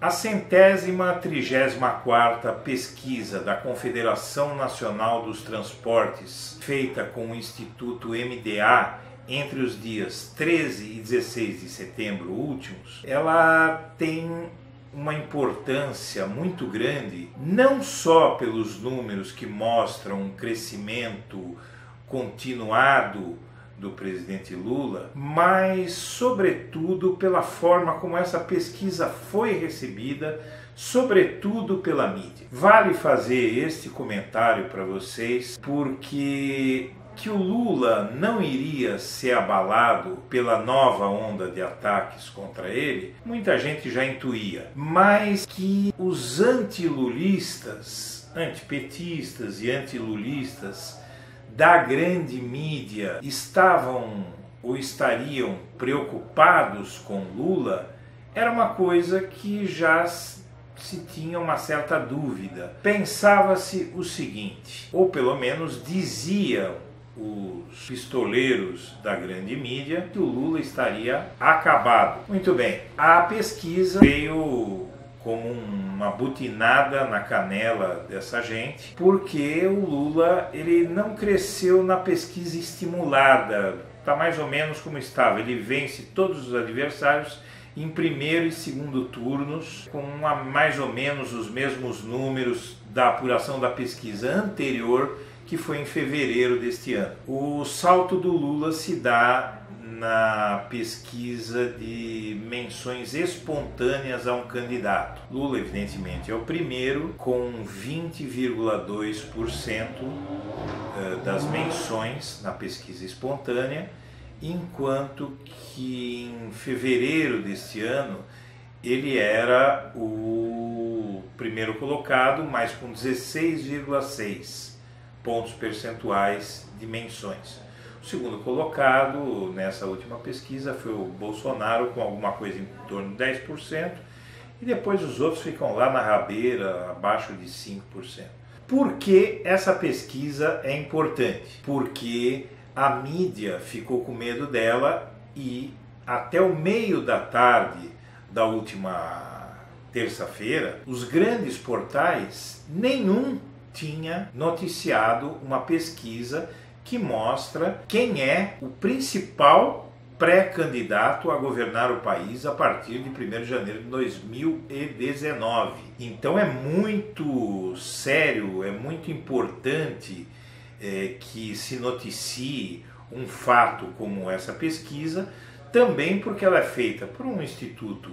A 134ª pesquisa da Confederação Nacional dos Transportes, feita com o Instituto MDA entre os dias 13 e 16 de setembro últimos, ela tem uma importância muito grande, não só pelos números que mostram um crescimento continuado do presidente Lula, mas sobretudo pela forma como essa pesquisa foi recebida, sobretudo pela mídia. Vale fazer este comentário para vocês porque que o Lula não iria ser abalado pela nova onda de ataques contra ele, muita gente já intuía, mas que os antilulistas, antipetistas e antilulistas da grande mídia estavam ou estariam preocupados com Lula, era uma coisa que já se tinha uma certa dúvida. Pensava-se o seguinte, ou pelo menos diziam os pistoleiros da grande mídia, que o Lula estaria acabado. Muito bem, a pesquisa veio como uma butinada na canela dessa gente, porque o Lula ele não cresceu na pesquisa estimulada, está mais ou menos como estava, ele vence todos os adversários em primeiro e segundo turnos, com mais ou menos os mesmos números da apuração da pesquisa anterior, que foi em fevereiro deste ano. O salto do Lula se dá na pesquisa de menções espontâneas a um candidato. Lula, evidentemente, é o primeiro, com 20,2% das menções na pesquisa espontânea, enquanto que em fevereiro deste ano ele era o primeiro colocado, mas com 16,6% pontos percentuais de menções. O segundo colocado nessa última pesquisa foi o Bolsonaro, com alguma coisa em torno de 10%, e depois os outros ficam lá na rabeira, abaixo de 5%. Por que essa pesquisa é importante? Porque a mídia ficou com medo dela e até o meio da tarde da última terça-feira, os grandes portais, nenhum tinha noticiado uma pesquisa que mostra quem é o principal pré-candidato a governar o país a partir de 1º de janeiro de 2019. Então é muito sério, é muito importante que se noticie um fato como essa pesquisa, também porque ela é feita por um instituto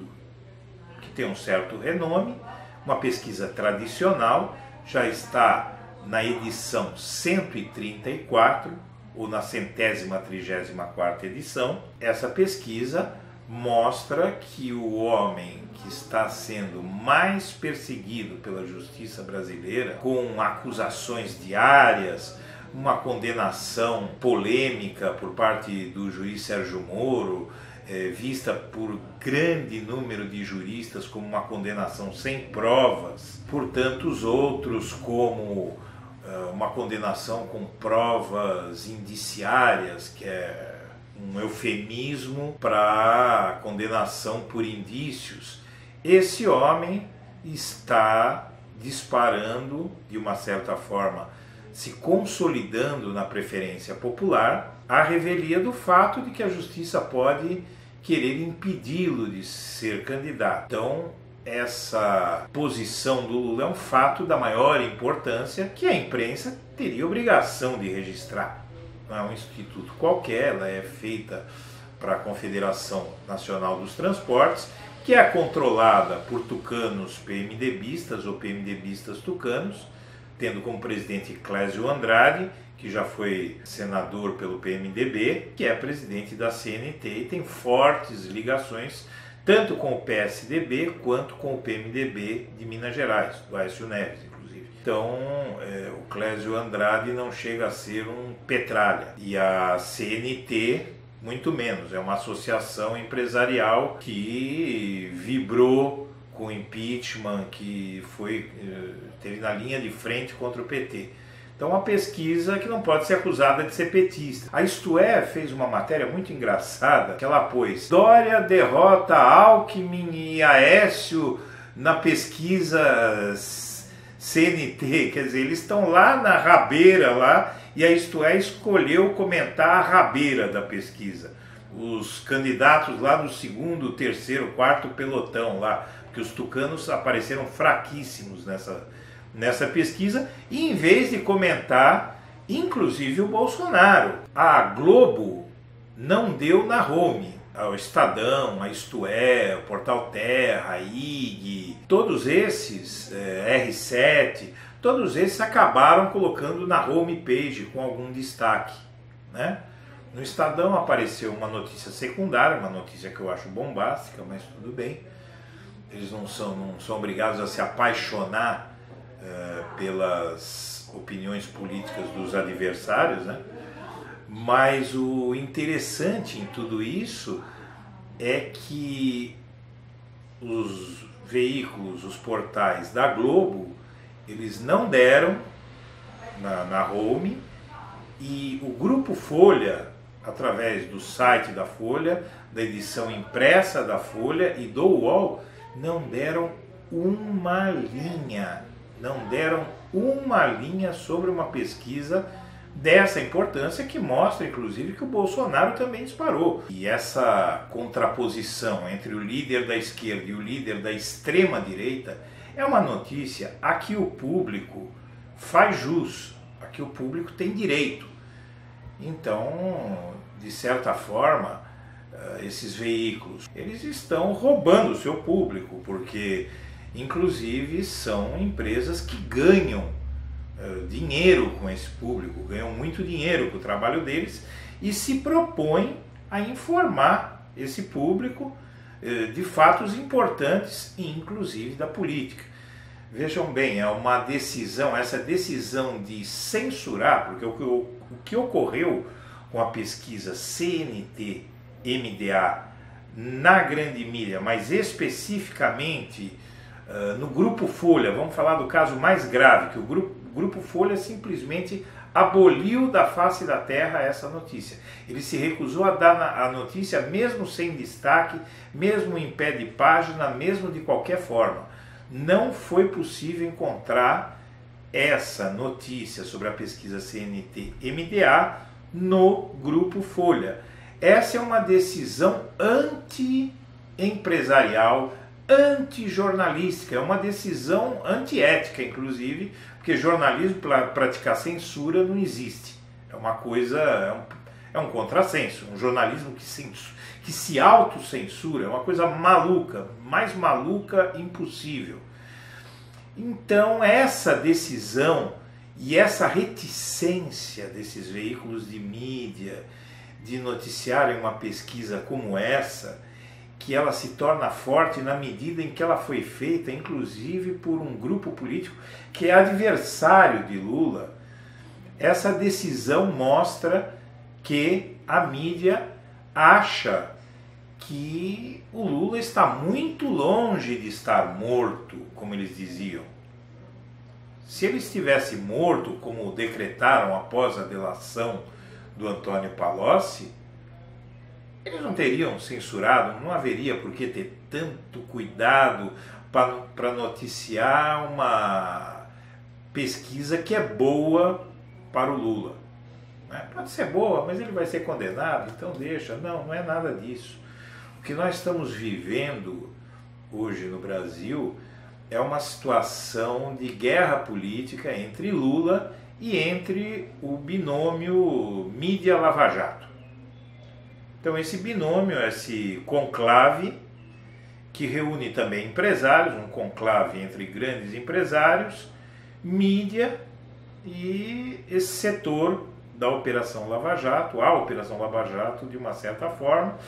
que tem um certo renome, uma pesquisa tradicional, já está na edição 134, ou na 134ª edição. Essa pesquisa mostra que o homem que está sendo mais perseguido pela justiça brasileira, com acusações diárias, uma condenação polêmica por parte do juiz Sérgio Moro, vista por grande número de juristas como uma condenação sem provas, por tantos outros como uma condenação com provas indiciárias, que é um eufemismo para condenação por indícios. Esse homem está disparando, de uma certa forma, se consolidando na preferência popular, à revelia do fato de que a justiça pode querer impedi-lo de ser candidato. Então, essa posição do Lula é um fato da maior importância que a imprensa teria obrigação de registrar. Não é um instituto qualquer, ela é feita para a Confederação Nacional dos Transportes, que é controlada por tucanos PMDBistas ou PMDBistas tucanos, tendo como presidente Clésio Andrade, que já foi senador pelo PMDB, que é presidente da CNT e tem fortes ligações tanto com o PSDB quanto com o PMDB de Minas Gerais, do Aécio Neves, inclusive. Então, o Clésio Andrade não chega a ser um petralha. E a CNT, muito menos, é uma associação empresarial que vibrou com o impeachment, que teve na linha de frente contra o PT. Então, uma pesquisa que não pode ser acusada de ser petista. A Isto É fez uma matéria muito engraçada que ela pôs: Dória derrota Alckmin e Aécio na pesquisa CNT, quer dizer, eles estão lá na rabeira lá, e a Isto É escolheu comentar a rabeira da pesquisa. Os candidatos lá do segundo, terceiro, quarto pelotão lá, porque os tucanos apareceram fraquíssimos nessa pesquisa, e em vez de comentar, inclusive o Bolsonaro, a Globo não deu na home. O Estadão, a Isto É, o Portal Terra, a IG, todos esses, R7, todos esses acabaram colocando na homepage com algum destaque, né? No Estadão apareceu uma notícia secundária, uma notícia que eu acho bombástica, mas tudo bem. Eles não são obrigados a se apaixonar pelas opiniões políticas dos adversários, né? Mas o interessante em tudo isso é que os veículos, os portais da Globo, eles não deram na home, e o Grupo Folha, através do site da Folha, da edição impressa da Folha e do UOL, não deram uma linha sobre uma pesquisa dessa importância, que mostra inclusive que o Bolsonaro também disparou. E essa contraposição entre o líder da esquerda e o líder da extrema direita é uma notícia a que o público faz jus, a que o público tem direito. Então, de certa forma, esses veículos, eles estão roubando o seu público, porque inclusive são empresas que ganham dinheiro com esse público, ganham muito dinheiro com o trabalho deles, e se propõem a informar esse público de fatos importantes, inclusive da política. Vejam bem, é uma decisão, essa decisão de censurar, porque o que ocorreu com a pesquisa CNT-MDA na grande mídia, mas especificamente no Grupo Folha, vamos falar do caso mais grave, que o Grupo Folha simplesmente aboliu da face da terra essa notícia. Ele se recusou a dar a notícia mesmo sem destaque, mesmo em pé de página, mesmo de qualquer forma. Não foi possível encontrar essa notícia sobre a pesquisa CNT-MDA no Grupo Folha. Essa é uma decisão anti-empresarial, anti-jornalística, é uma decisão antiética, inclusive, porque jornalismo para praticar censura não existe. É uma coisa, é um contrassenso. Um jornalismo que se autocensura é uma coisa maluca, mais maluca impossível. Então, essa decisão e essa reticência desses veículos de mídia de noticiarem uma pesquisa como essa, que ela se torna forte na medida em que ela foi feita, inclusive, por um grupo político que é adversário de Lula. Essa decisão mostra que a mídia acha que o Lula está muito longe de estar morto, como eles diziam. Se ele estivesse morto, como decretaram após a delação do Antônio Palocci, eles não teriam censurado, não haveria por que ter tanto cuidado para noticiar uma pesquisa que é boa para o Lula. Pode ser boa, mas ele vai ser condenado, então deixa. Não é nada disso. O que nós estamos vivendo hoje no Brasil é uma situação de guerra política entre Lula e entre o binômio mídia-Lava Jato. Então esse binômio, esse conclave, que reúne também empresários, um conclave entre grandes empresários, mídia e esse setor da Operação Lava Jato, a Operação Lava Jato de uma certa forma.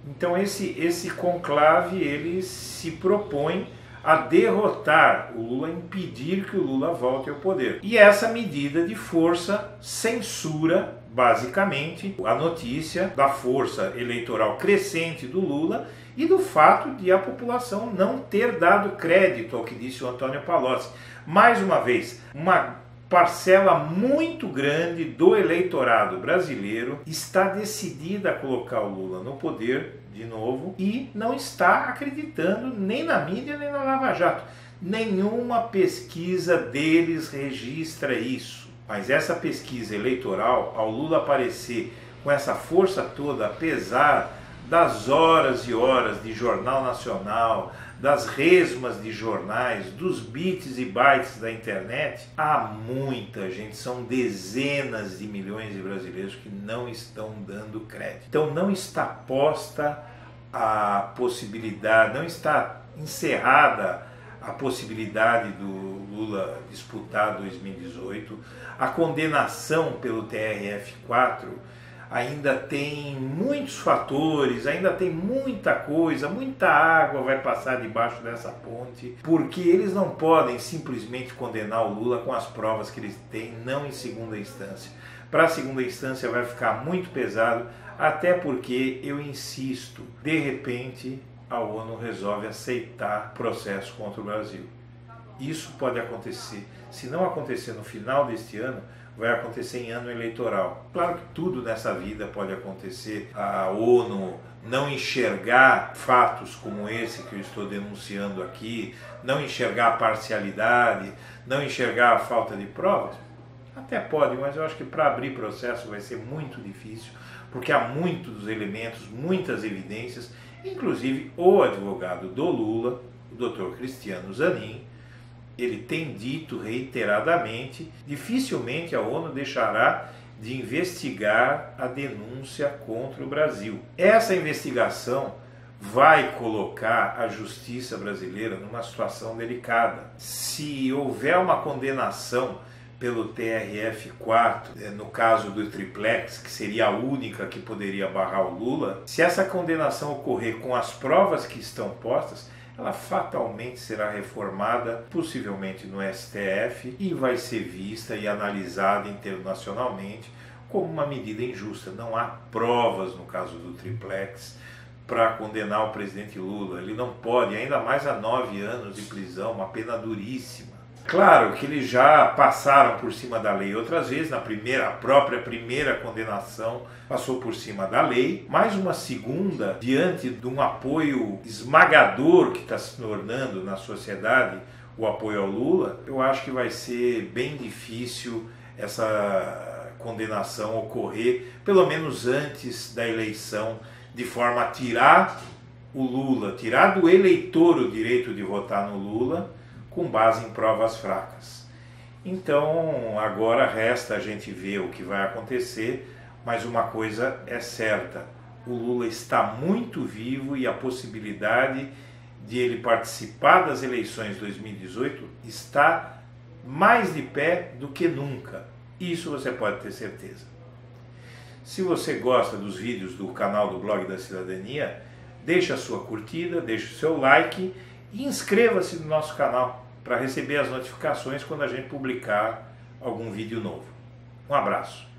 Então esse conclave, ele se propõe a derrotar o Lula, impedir que o Lula volte ao poder. E essa medida de força censura, basicamente, a notícia da força eleitoral crescente do Lula e do fato de a população não ter dado crédito ao que disse o Antônio Palocci. Mais uma vez, uma parcela muito grande do eleitorado brasileiro está decidida a colocar o Lula no poder de novo, e não está acreditando nem na mídia nem na Lava Jato. Nenhuma pesquisa deles registra isso. Mas essa pesquisa eleitoral, ao Lula aparecer com essa força toda, apesar das horas e horas de jornal nacional, das resmas de jornais, dos bits e bytes da internet, há muita gente, são dezenas de milhões de brasileiros que não estão dando crédito. Então não está posta a possibilidade, não está encerrada a possibilidade do Lula disputar 2018, a condenação pelo TRF4 ainda tem muitos fatores, ainda tem muita coisa, muita água vai passar debaixo dessa ponte, porque eles não podem simplesmente condenar o Lula com as provas que eles têm, não em segunda instância. Para a segunda instância vai ficar muito pesado, até porque, eu insisto, de repente a ONU resolve aceitar processo contra o Brasil. Isso pode acontecer. Se não acontecer no final deste ano, vai acontecer em ano eleitoral. Claro que tudo nessa vida pode acontecer. A ONU não enxergar fatos como esse que eu estou denunciando aqui, não enxergar a parcialidade, não enxergar a falta de provas, até pode, mas eu acho que para abrir processo vai ser muito difícil, porque há muitos elementos, muitas evidências, inclusive o advogado do Lula, o Dr. Cristiano Zanin, ele tem dito reiteradamente, dificilmente a ONU deixará de investigar a denúncia contra o Brasil. Essa investigação vai colocar a justiça brasileira numa situação delicada. Se houver uma condenação pelo TRF4, no caso do triplex, que seria a única que poderia barrar o Lula, se essa condenação ocorrer com as provas que estão postas, ela fatalmente será reformada, possivelmente no STF, e vai ser vista e analisada internacionalmente como uma medida injusta. Não há provas, no caso do triplex, para condenar o presidente Lula. Ele não pode, ainda mais a 9 anos de prisão, uma pena duríssima. Claro que eles já passaram por cima da lei outras vezes, a própria primeira condenação passou por cima da lei, mais uma segunda, diante de um apoio esmagador que está se tornando na sociedade, o apoio ao Lula, eu acho que vai ser bem difícil essa condenação ocorrer, pelo menos antes da eleição, de forma a tirar o Lula, tirar do eleitor o direito de votar no Lula, com base em provas fracas. Então, agora resta a gente ver o que vai acontecer, mas uma coisa é certa, o Lula está muito vivo e a possibilidade de ele participar das eleições de 2018 está mais de pé do que nunca. Isso você pode ter certeza. Se você gosta dos vídeos do canal do Blog da Cidadania, deixe a sua curtida, deixe o seu like e inscreva-se no nosso canal para receber as notificações quando a gente publicar algum vídeo novo. Um abraço.